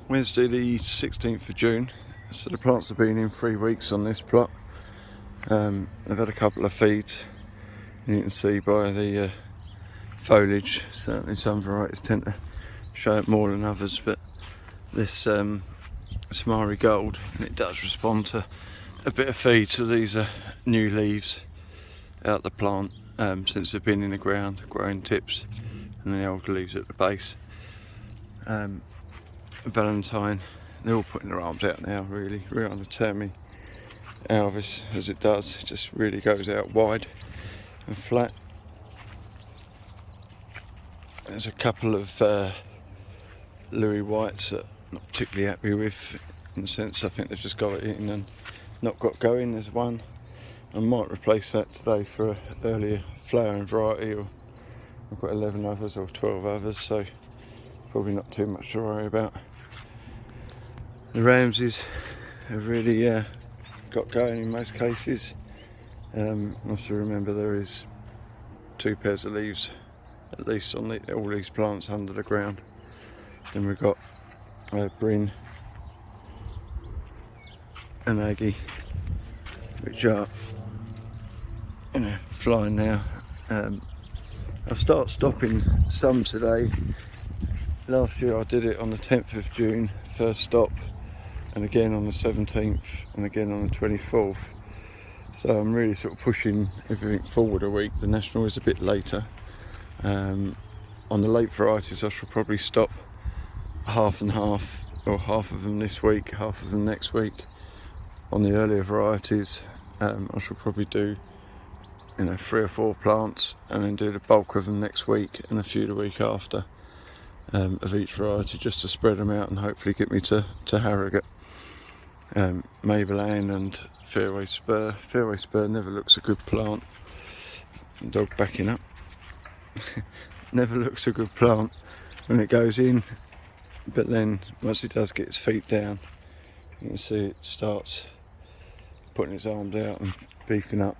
Wednesday the 16th of June, so the plants have been in 3 weeks on this plot. I've had a couple of feeds, and you can see by the foliage, certainly some varieties tend to show it more than others, but this Samari Gold, and it does respond to a bit of feed, so these are new leaves out the plant since they've been in the ground, growing tips, and then the old leaves at the base. Valentine, they're all putting their arms out now, really on the Termi Alvis, as it does, it just really goes out wide and flat. There's a couple of Louis Whites that I'm not particularly happy with, in the sense I think they've just got it in and not got going. There's one, I might replace that today for an earlier flowering variety, or I've got 11 others or 12 others, so probably not too much to worry about. The Ramses have really got going in most cases. Also remember there is 2 pairs of leaves at least on all these plants under the ground. Then we've got Bryn and Aggie, which are flying now. I'll start stopping some today. Last year I did it on the 10th of June, first stop, and again on the 17th, and again on the 24th. So I'm really sort of pushing everything forward a week. The national is a bit later. On the late varieties I shall probably stop half and half, or half of them this week, half of them next week. On the earlier varieties I shall probably do 3 or 4 plants, and then do the bulk of them next week and a few the week after, of each variety, just to spread them out and hopefully get me to Harrogate. Maybelline and Fairway Spur. Fairway Spur never looks a good plant. Dog backing up. Never looks a good plant when it goes in, but then once it does get its feet down, you can see it starts putting its arms out and beefing up.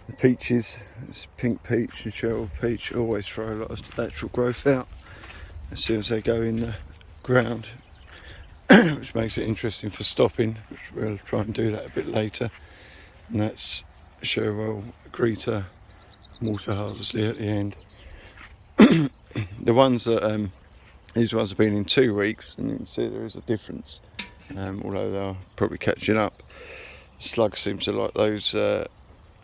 The peaches, it's pink peach and Cheryl peach, always throw a lot of lateral growth out as soon as they go in the ground, which makes it interesting for stopping, which we'll try and do that a bit later. And that's Cheryl Greta, Water Hardesley at the end. The ones that these ones have been in 2 weeks, and you can see there is a difference, although they're probably catching up. Slug seems to like those. I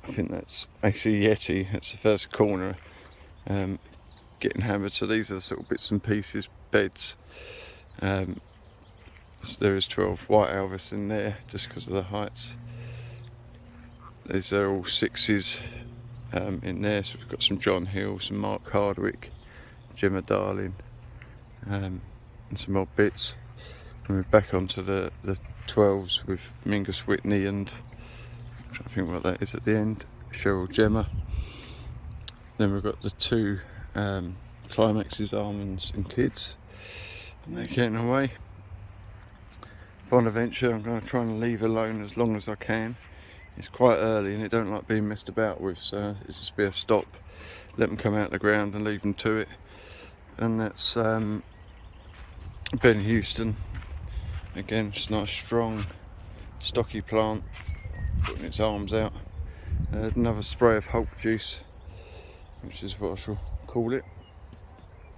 think that's AC Yeti, that's the first corner, getting hammered. So these are the sort of bits and pieces beds. So there is 12 white Alvis in there just because of the heights. These are all 6s in there, so we've got some John Hill, some Mark Hardwick, Gemma Darling, and some odd bits. And we're back onto the 12s with Mingus Whitney and I'm trying to think what that is at the end, Cheryl Gemma. Then we've got the 2 Climaxes, Almonds and Kids, and they're getting away. Bonaventure I'm going to try and leave alone as long as I can. It's quite early and it don't like being messed about with, so it'll just be a stop, let them come out of the ground and leave them to it. And that's Ben Houston, again just nice strong stocky plant, putting its arms out. Another spray of Hulk juice, which is what I shall call it,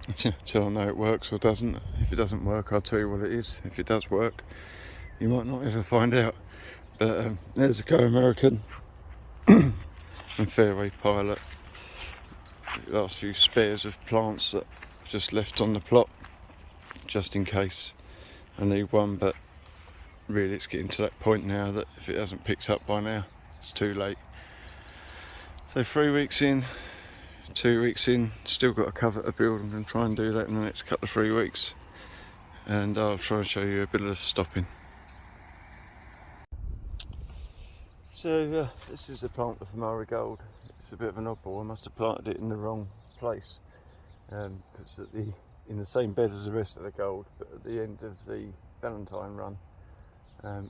until I know it works or doesn't. If it doesn't work, I'll tell you what it is. If it does work, you might not ever find out. But there's a Go American and Fairway Pilot. The last few spares of plants that I've just left on the plot, just in case I need one, but really it's getting to that point now that if it hasn't picked up by now, it's too late. So 3 weeks in, 2 weeks in, still got a cover to build. I'm going to try and do that in the next couple of 3 weeks, and I'll try and show you a bit of the stopping. So this is the plant with Samari Gold. It's a bit of an oddball. I must have planted it in the wrong place, because in the same bed as the rest of the gold, but at the end of the Valentine run.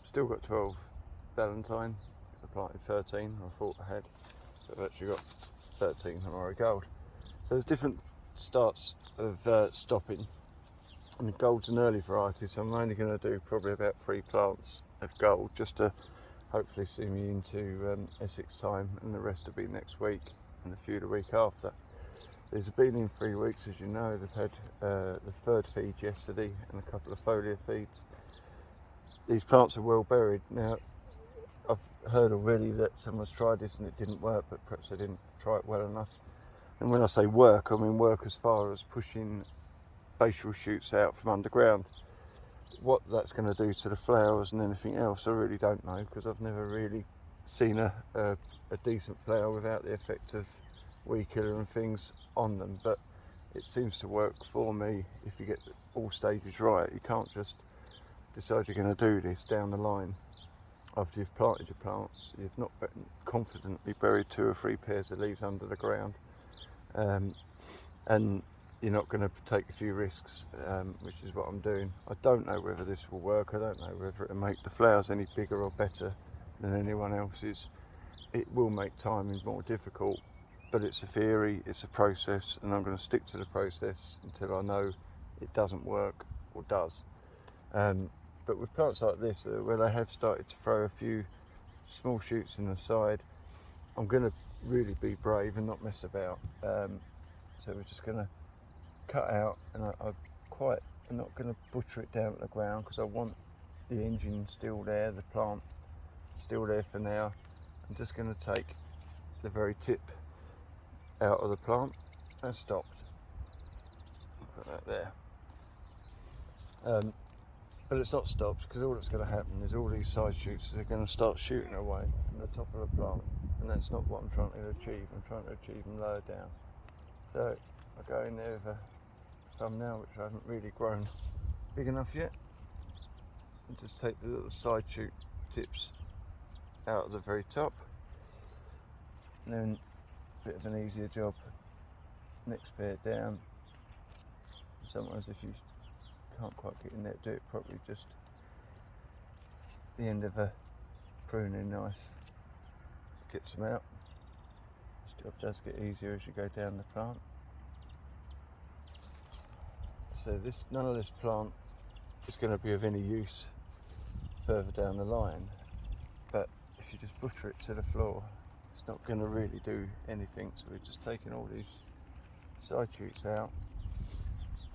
Still got 12 Valentine. I planted 13, I thought I had, but I've actually got 13 Samari Gold. So there's different starts of stopping. And gold's an early variety, so I'm only going to do probably about 3 plants of gold, just to hopefully see me into Essex time, and the rest will be next week and a few the week after. These have been in 3 weeks, as you know. They've had the 3rd feed yesterday and a couple of foliar feeds. These plants are well buried. Now, I've heard already that someone's tried this and it didn't work, but perhaps they didn't try it well enough. And when I say work, I mean work as far as pushing basal shoots out from underground. What that's going to do to the flowers and anything else, I really don't know, because I've never really seen a decent flower without the effect of weed killer and things on them. But it seems to work for me if you get all stages right. You can't just decide you're going to do this down the line after you've planted your plants. You've not confidently buried 2 or 3 pairs of leaves under the ground, and you're not going to take a few risks, which is what I'm doing. I don't know whether this will work. I don't know whether it'll make the flowers any bigger or better than anyone else's. It will make timing more difficult, but it's a theory, it's a process, and I'm going to stick to the process until I know it doesn't work or does. But with plants like this, where they have started to throw a few small shoots in the side, I'm going to really be brave and not mess about. So we're just going to cut out, and I'm not going to butcher it down at the ground, because I want the engine still there, the plant still there for now. I'm just going to take the very tip out of the plant and stopped. Put that there. But it's not stopped, because all that's going to happen is all these side shoots are going to start shooting away from the top of the plant, and that's not what I'm trying to achieve. I'm trying to achieve them lower down. So I go in there with a thumbnail, which I haven't really grown big enough yet, and just take the little side shoot tips out of the very top, and then a bit of an easier job next pair down. Sometimes if you can't quite get in there to do it properly, just the end of a pruning knife gets them out. This job does get easier as you go down the plant. So none of this plant is going to be of any use further down the line, but if you just butcher it to the floor, it's not going to really do anything. So we're just taking all these side shoots out.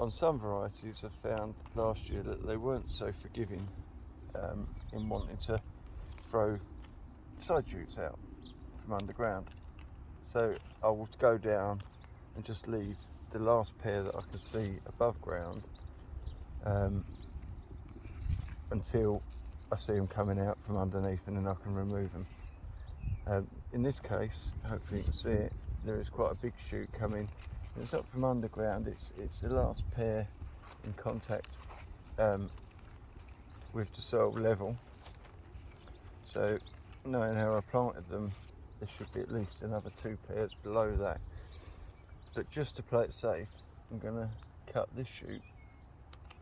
On some varieties, I found last year that they weren't so forgiving in wanting to throw side shoots out from underground. So I will go down and just leave the last pair that I can see above ground until I see them coming out from underneath, and then I can remove them. In this case, hopefully you can see it, there is quite a big shoot coming. It's not from underground, it's the last pair in contact with the soil level. So knowing how I planted them, there should be at least another 2 pairs below that. But just to play it safe, I'm going to cut this shoot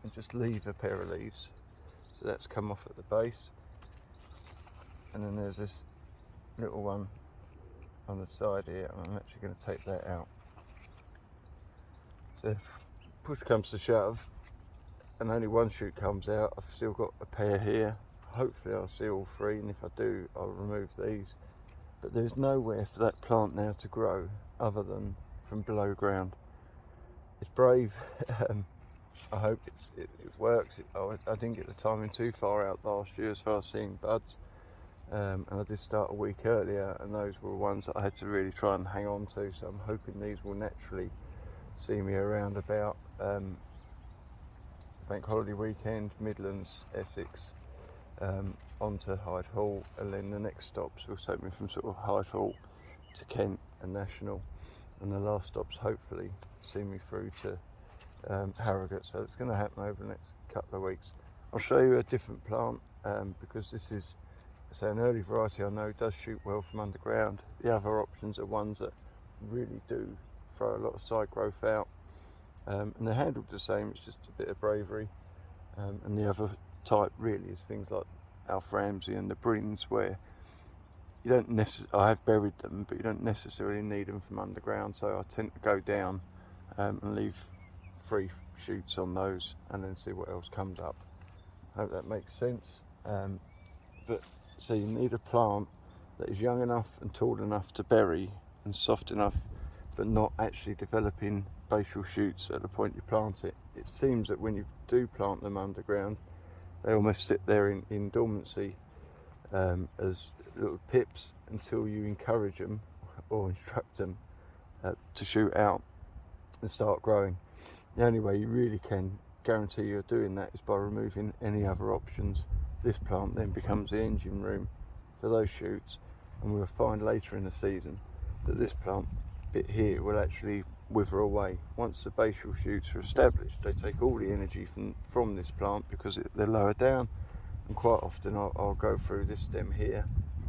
and just leave a pair of leaves. So that's come off at the base, and then there's this little one on the side here, and I'm actually going to take that out. So if push comes to shove and only one shoot comes out, I've still got a pair here. Hopefully I'll see all 3, and if I do, I'll remove these. But there's nowhere for that plant now to grow other than from below ground. It's brave. I hope it works. I didn't get the timing too far out last year as far as seeing buds, and I did start a week earlier, and those were ones that I had to really try and hang on to. So I'm hoping these will naturally see me around about bank holiday weekend, Midlands, Essex, onto Hyde Hall, and then the next stops will take me from sort of Hyde Hall to Kent and National, and the last stops hopefully see me through to Harrogate. So it's going to happen over the next couple of weeks. I'll show you a different plant because this is, say, an early variety I know does shoot well from underground. The other options are ones that really do throw a lot of side growth out, and they're handled the same, it's just a bit of bravery. And the other type really is things like Alf Ramsey and the Brins, where you don't I have buried them, but you don't necessarily need them from underground. So I tend to go down and leave free shoots on those and then see what else comes up. Hope that makes sense. But so you need a plant that is young enough and tall enough to bury and soft enough but not actually developing basal shoots at the point you plant it. It seems that when you do plant them underground, they almost sit there in dormancy as little pips until you encourage them or instruct them to shoot out and start growing. The only way you really can guarantee you're doing that is by removing any other options. This plant then becomes the engine room for those shoots, and we'll find later in the season that this plant bit here will actually wither away. Once the basal shoots are established, they take all the energy from this plant because they're lower down, and quite often I'll go through this stem here,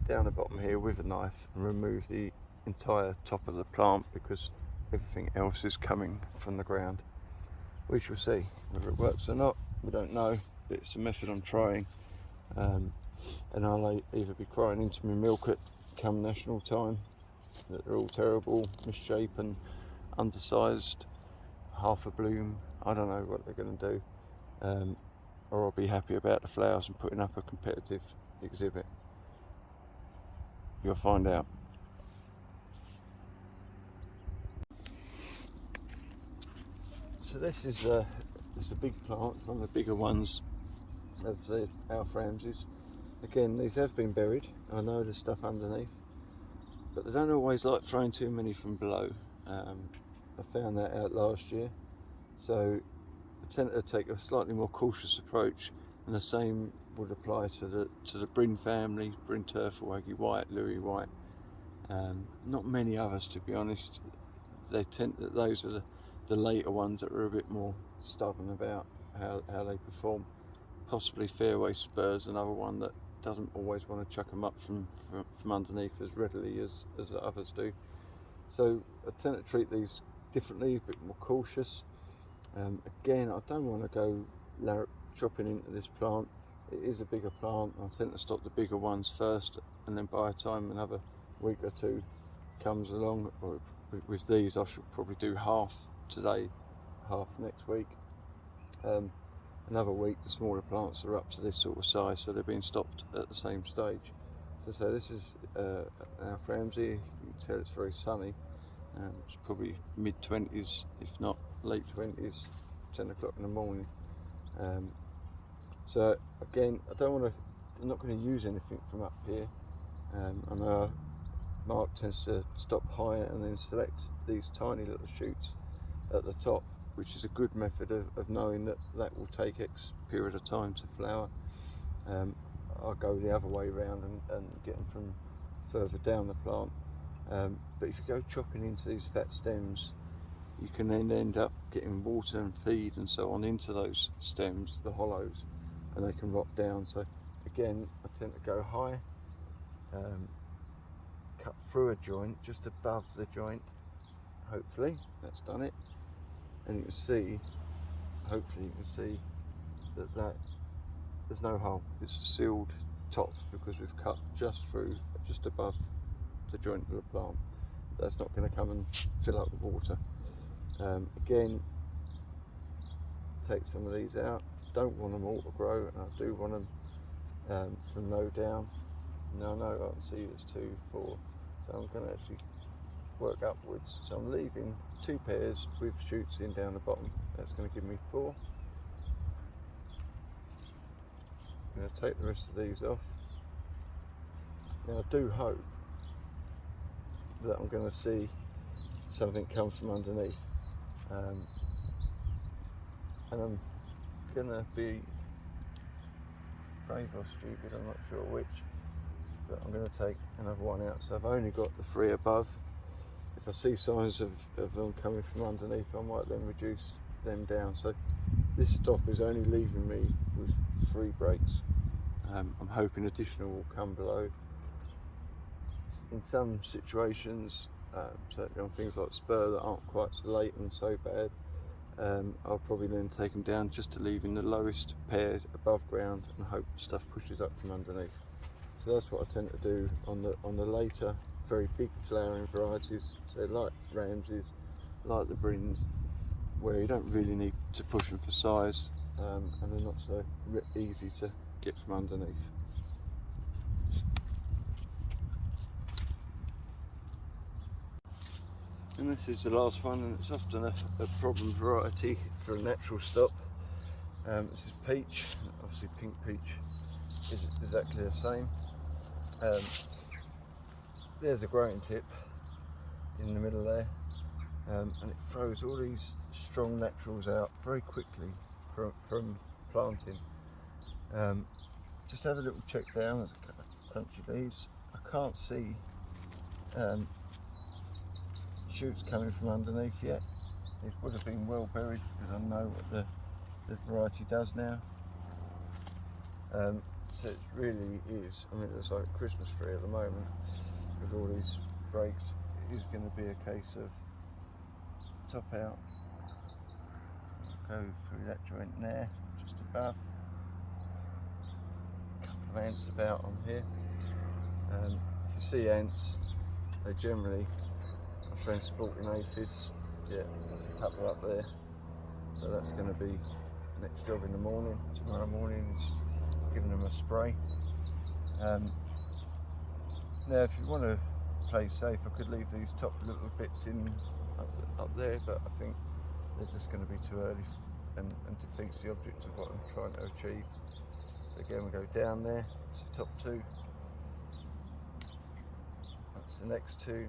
down the bottom here with a knife and remove the entire top of the plant because everything else is coming from the ground. We shall see whether it works or not. We don't know, but it's a method I'm trying, and I'll either be crying into my milk at come national time that they're all terrible, misshapen, undersized, half a bloom. I don't know what they're going to do, or I'll be happy about the flowers and putting up a competitive exhibit. You'll find out. So this is it's a big plant, one of the bigger ones of the Alphramses. Again, these have been buried. I know there's stuff underneath, but they don't always like throwing too many from below. I found that out last year, so I tend to take a slightly more cautious approach, and the same would apply to the Bryn family, Bryn Turfle, Aggie White, Louis White. Not many others, to be honest. Those are the later ones that are a bit more stubborn about how they perform. Possibly Fairway Spurs, another one that doesn't always want to chuck them up from underneath as readily as the others do. So I tend to treat these differently, a bit more cautious. Again, I don't want to go chopping into this plant. It is a bigger plant. I tend to stop the bigger ones first, and then by the time another week or two comes along, or with these I should probably do half today, half next week. Another week the smaller plants are up to this sort of size, so they're being stopped at the same stage. So this is our Alphramse. You can tell it's very sunny. It's probably mid-20s, if not late 20s, 10 o'clock in the morning. So again, I'm not going to use anything from up here. I know Mark tends to stop higher and then select these tiny little shoots at the top, which is a good method of knowing that will take X period of time to flower. I'll go the other way around and get them from further down the plant. But if you go chopping into these fat stems, you can then end up getting water and feed and so on into those stems, the hollows, and they can rot down. So again, I tend to go high, cut through a joint just above the joint. Hopefully that's done it, and you can see, hopefully you can see that there's no hole. It's a sealed top because we've cut just above the joint of the plant. That's not going to come and fill up with water. Again, take some of these out. Don't want them all to grow, and I do want them from low down. Now I know I can see there's 2, 4, so I'm going to actually work upwards. So I'm leaving 2 pairs with shoots in down the bottom. That's going to give me 4. I'm going to take the rest of these off. Now I do hope that I'm going to see something come from underneath, and I'm going to be brave or stupid, I'm not sure which, but I'm going to take another one out. So I've only got the 3 above. If I see signs of them coming from underneath, I might then reduce them down. So this stop is only leaving me with 3 breaks. I'm hoping additional will come below. In some situations, certainly on things like spur that aren't quite so late and so bad, I'll probably then take them down just to leave in the lowest pair above ground and hope stuff pushes up from underneath. So that's what I tend to do on the later, very big flowering varieties, so like Ramses, like the Bryns. where you don't really need to push them for size, and they're not so easy to get from underneath. And this is the last one, and it's often a problem variety for a natural stop. This is peach, obviously pink peach is exactly the same. There's a growing tip in the middle there, and it throws all these strong laterals out very quickly from planting. Just have a little check down, there's a couple of crunchy leaves. I can't see shoots coming from underneath yet. It would have been well buried because I know what the variety does now. So it really is, I mean, it's like a Christmas tree at the moment with all these breaks. It is going to be a case of top out, go through that joint there, just above. A couple of ants about on here. If you see ants, they generally are transporting aphids. Yeah, there's a couple up there. So that's going to be the next job in the morning. Tomorrow morning is giving them a spray. Now if you want to play safe, I could leave these top little bits in up there, but I think they're just going to be too early and defeats the object of what I'm trying to achieve. So again, we go down there, it's the top two. That's the next two.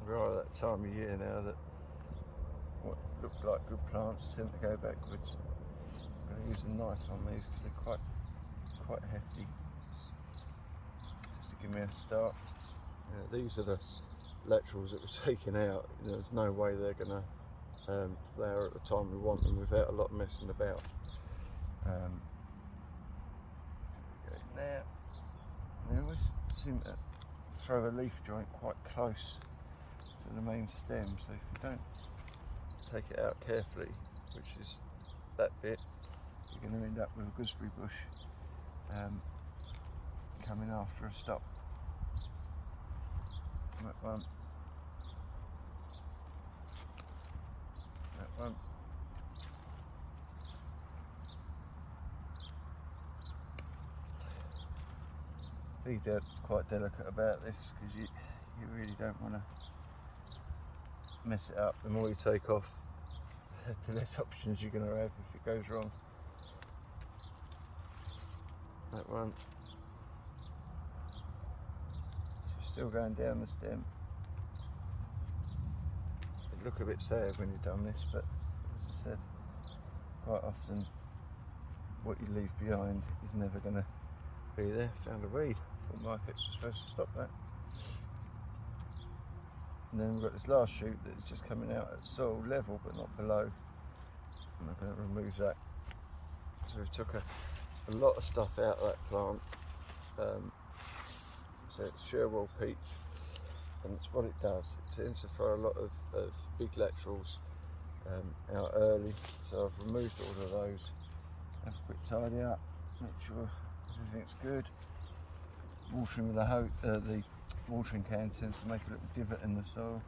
We are at that time of year now that what look like good plants tend to go backwards. I'm going to use a knife on these because they're quite hefty. Just to give me a start. These are the laterals that we're taking out. There's no way they're going to flower at the time we want them without a lot of messing about. Go in there. They always seem to throw a leaf joint quite close to the main stem, so if you don't take it out carefully, which is that bit, you're going to end up with a gooseberry bush coming after a stop. That one. That one. Be quite delicate about this because you really don't want to mess it up. The more you take off, the less options you're going to have if it goes wrong. That one. Still going down the stem. It look a bit sad when you've done this, but as I said, quite often what you leave behind is never going to be there. Found a weed. Thought my pits were supposed to stop that. And then we've got this last shoot that's just coming out at soil level but not below. And I'm going to remove that. So we've took a lot of stuff out of that plant. So it's Sherwell peach, and it's what it does. It tends to throw a lot of big laterals out early. So I've removed all of those. Have a quick tidy up, make sure everything's good. Watering with the watering can tends to make a little divot in the soil.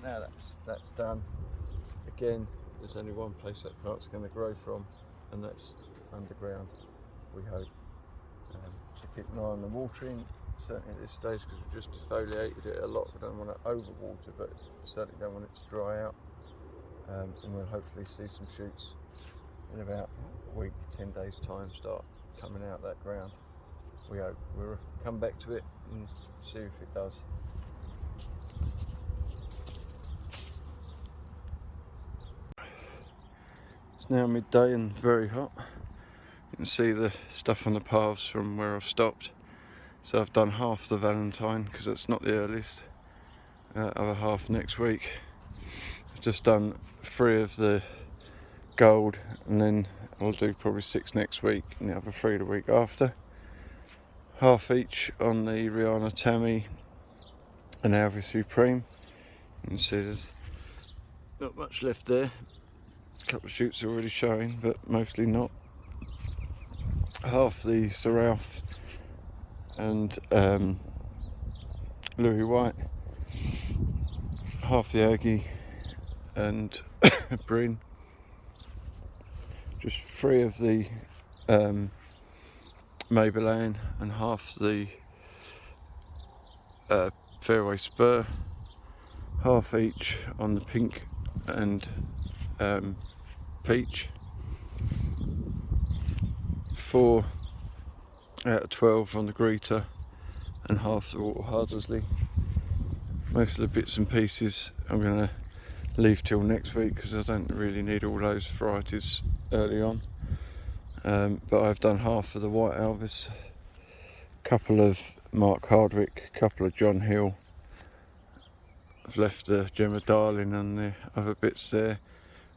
Now that's done. Again, there's only one place that plant's going to grow from, and that's underground, we hope. So keep an eye on the watering, certainly at this stage, because we've just defoliated it a lot. We don't want to overwater, but certainly don't want it to dry out. And we'll hopefully see some shoots in about a week, 10 days time start coming out of that ground. We hope. We'll come back to it and see if it does. It's now midday and very hot. You can see the stuff on the paths from where I've stopped. So I've done half the Valentine because that's not the earliest. Other half next week. I've just done 3 of the gold, and then I'll do probably 6 next week and the other 3 the week after. Half each on the Rihanna Tammy and Alva Supreme. You can see there's not much left there. A couple of shoots are already showing, but mostly not. Half the Sir Ralph and Louis White. half the Aggie and Bryn, just 3 of the Maybelline and half the Fairway Spur, half each on the pink and peach, 4 out of 12 on the Greta and half the Water Hardersley. Most of the bits and pieces I'm going to leave till next week because I don't really need all those varieties early on. But I've done half of the White Elvis, a couple of Mark Hardwick, a couple of John Hill. I've left the Gemma Darling and the other bits there.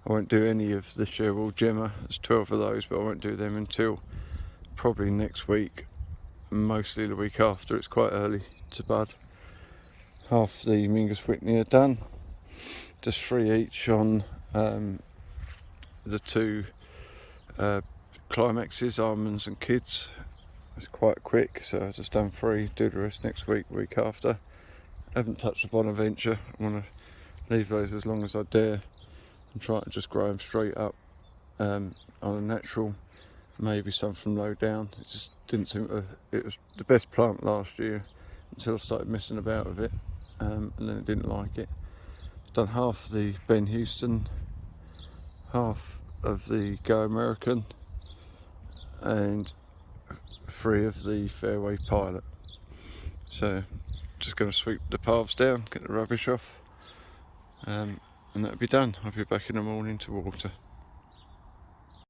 I won't do any of the Cheryl Gemma, there's 12 of those, but I won't do them until probably next week, mostly the week after. It's quite early to bud. Half the Mingus Whitney are done, just 3 each on the 2 climaxes, Almonds and Kids. It's quite quick, so I've just done 3, do the rest next week, week after. I haven't touched the Bonaventure. I want to leave those as long as I dare and try to just grow them straight up on a natural, maybe some from low down. It just didn't seem to, it was the best plant last year until I started messing about with it, and then I didn't like it. I've done half the Ben Houston, half of the Go American and 3 of the Fairway Pilot. So just going to sweep the paths down, get the rubbish off, and that'll be done. I'll be back in the morning to water.